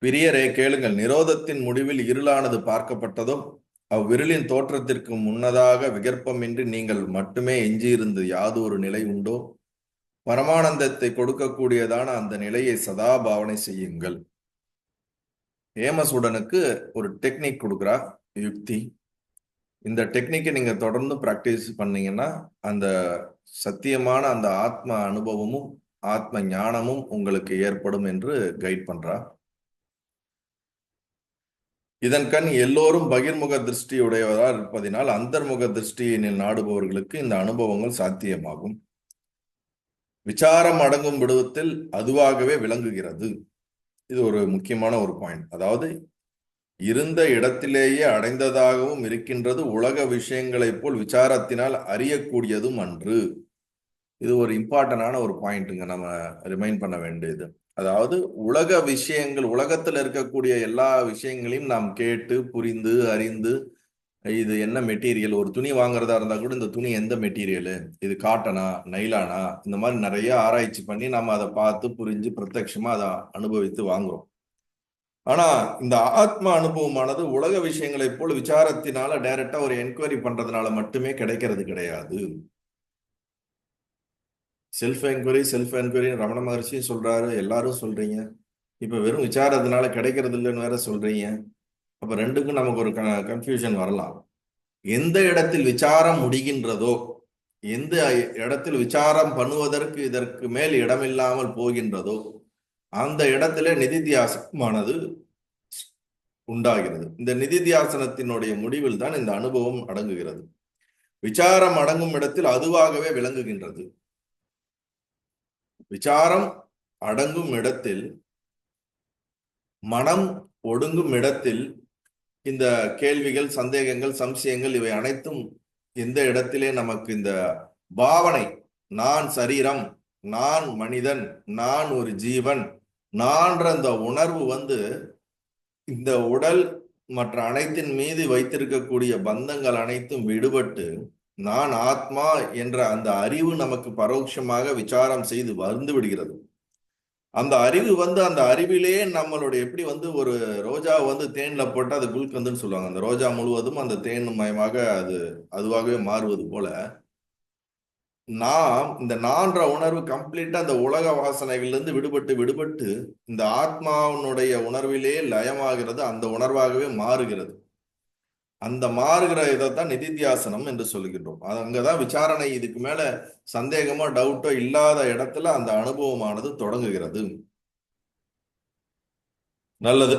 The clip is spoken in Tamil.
பிரியரே கேளுங்கள். நிரோதத்தின் முடிவில் இருளானது பார்க்கப்பட்டதும் அவ்விருளின் தோற்றத்திற்கு முன்னதாக விகற்பமின்றி நீங்கள் மட்டுமே எஞ்சியிருந்து யாது ஒரு நிலை உண்டோ பரமானந்தத்தை கொடுக்கக்கூடியதான அந்த நிலையை சதா பாவனை செய்யுங்கள். ஏமசுடனுக்கு ஒரு டெக்னிக் கொடுக்குறா, யுக்தி. இந்த டெக்னிக்கை நீங்க தொடர்ந்து பிராக்டிஸ் பண்ணீங்கன்னா அந்த சத்தியமான அந்த ஆத்ம அனுபவமும் ஆத்ம ஞானமும் உங்களுக்கு ஏற்படும் என்று கைட் பண்றா. இதன் கண் எல்லோரும் பகிர்முக திருஷ்டியுடையவராக இருப்பதினால் அந்தர்முக திருஷ்டியினில் நாடுபவர்களுக்கு இந்த அனுபவங்கள் சாத்தியமாகும். விசாரம் அடங்கும் விடுவத்தில் அதுவாகவே விளங்குகிறது. இது ஒரு முக்கியமான ஒரு பாயிண்ட். அதாவது இருந்த இடத்திலேயே அடைந்ததாகவும் இருக்கின்றது, உலக விஷயங்களைப் போல் விசாரத்தினால் அறியக்கூடியதும் அன்று. இது ஒரு இம்பார்ட்டன்டான ஒரு பாயிண்ட்டுங்க, நம்ம ரிமைண்ட் பண்ண வேண்டியது. அதாவது உலக விஷயங்கள், உலகத்தில் இருக்கக்கூடிய எல்லா விஷயங்களையும் நாம் கேட்டு புரிந்து அறிந்து, இது என்ன மெட்டீரியல், ஒரு துணி வாங்குறதா இருந்தா கூட இந்த துணி எந்த மெட்டீரியலு, இது காட்டனா நைலானா, இந்த மாதிரி நிறைய ஆராய்ச்சி பண்ணி நம்ம அதை பார்த்து புரிஞ்சு பிரத்யட்சமா அதை அனுபவித்து வாங்குறோம். ஆனா இந்த ஆத்ம அனுபவமானது உலக விஷயங்களை போல் விசாரத்தினால டைரக்டா ஒரு என்கொயரி பண்றதுனால மட்டுமே கிடைக்கிறது கிடையாது. செல்ஃப் என்கொயரி ரமண மகர்ஷியும் சொல்றாரு, எல்லாரும் சொல்றீங்க. இப்ப வெறும் விசாரத்தினால கிடைக்கிறது இல்லைன்னு வேற சொல்றீங்க. அப்ப ரெண்டுக்கும் நமக்கு ஒரு கன்ஃபியூஷன் வரலாம். எந்த இடத்தில் விசாரம் முடிகின்றதோ, எந்த இடத்தில் விசாரம் பண்ணுவதற்கு இதற்கு மேல் இடமில்லாமல் போகின்றதோ அந்த இடத்துல நிதித்தியாசமானது உண்டாகிறது. இந்த நிதித்தியாசனத்தினுடைய முடிவில் தான் இந்த அனுபவம் அடங்குகிறது. விசாரம் அடங்கும் இடத்தில் அதுவாகவே விளங்குகின்றது. விசாரம் அடங்கும் இடத்தில், மனம் ஒடுங்கும் இடத்தில் இந்த கேள்விகள், சந்தேகங்கள், சம்சயங்கள் இவை அனைத்தும் எந்த இடத்திலே நமக்கு இந்த பாவனை, நான் சரீரம், நான் மனிதன், நான் ஒரு ஜீவன், நான்ற அந்த உணர்வு வந்து இந்த உடல் மற்ற அனைத்தின் மீது வைத்திருக்கக்கூடிய பந்தங்கள் அனைத்தும் விடுபட்டு நான் ஆத்மா என்ற அந்த அறிவு நமக்கு பரோட்சமாக விசாரம் செய்து வந்து விடுகிறது. அந்த அறிவு வந்து அந்த அறிவிலே நம்மளுடைய எப்படி வந்து ஒரு ரோஜா வந்து தேன்ல போட்டு அது குல்கந்துன்னு சொல்லுவாங்க, அந்த ரோஜா முழுவதும் அந்த தேன் மயமாக அது அதுவாகவே மாறுவது போல நாம் இந்த நான்ற உணர்வு கம்ப்ளீட்டா அந்த உலக வாசனைகளிலிருந்து விடுபட்டு விடுபட்டு இந்த ஆத்மாவினுடைய உணர்விலே லயமாகிறது, அந்த உணர்வாகவே மாறுகிறது. அந்த மாறுகிற இதைத்தான் நிதித்தியாசனம் என்று சொல்லுகின்றோம். அங்கதான் விசாரணை, இதுக்கு மேல சந்தேகமோ டவுட்டோ இல்லாத இடத்துல அந்த அனுபவமானது தொடங்குகிறது. நல்லது.